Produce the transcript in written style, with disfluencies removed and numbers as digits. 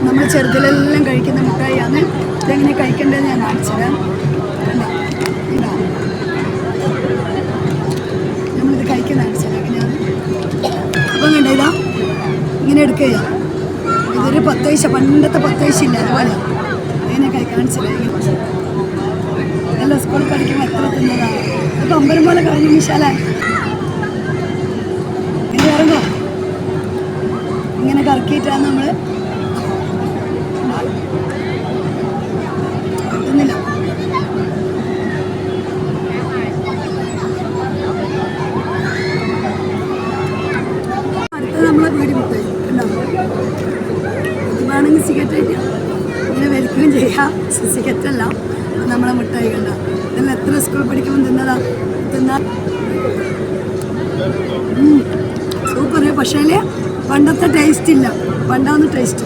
നമ്മൾ ചെറുതിലെല്ലാം കഴിക്കുന്ന മിഠായിയാണ്. ഇതെങ്ങനെ കഴിക്കേണ്ടതെന്ന് ഞാൻ കാണിച്ചത്. നമ്മളിത് കഴിക്കുന്ന കാണിച്ചത് എങ്ങനെയാണ്. അപ്പം കണ്ട ഇതാ ഇങ്ങനെ എടുക്കുക. ഇതൊരു 10 പൈസ, പണ്ടത്തെ 10 പൈസ ഇല്ല, അതുപോലെ അതിനെ കാണിച്ചത്. എല്ലാം സ്കൂളിൽ പഠിക്കുമ്പോൾ എത്ര തിന്നതാണ്. അപ്പോൾ അമ്പലം പോലെ കഴിഞ്ഞ വിശാല ഇങ്ങനെ ഇറങ്ങോ. ഇങ്ങനെ കറക്കിയിട്ടാണ് നമ്മൾ കിട്ടുന്നില്ല. അടുത്തത് നമ്മളെ വീട് മിഠായി ഉണ്ടാവും. ഇത് വേണമെങ്കിൽ സിഗരറ്റ് ഇങ്ങനെ വലിക്കുകയും ചെയ്യാം. സിഗരറ്റല്ല, നമ്മളെ മിഠായി കണ്ട. ഇതെല്ലാം എത്ര സ്കൂളിൽ പഠിക്കുമ്പോൾ തിന്നാ സൂപ്പർ. പക്ഷേ പണ്ടത്തെ ടേസ്റ്റ് ഇല്ല. പണ്ടാവുന്ന ടേസ്റ്റ്.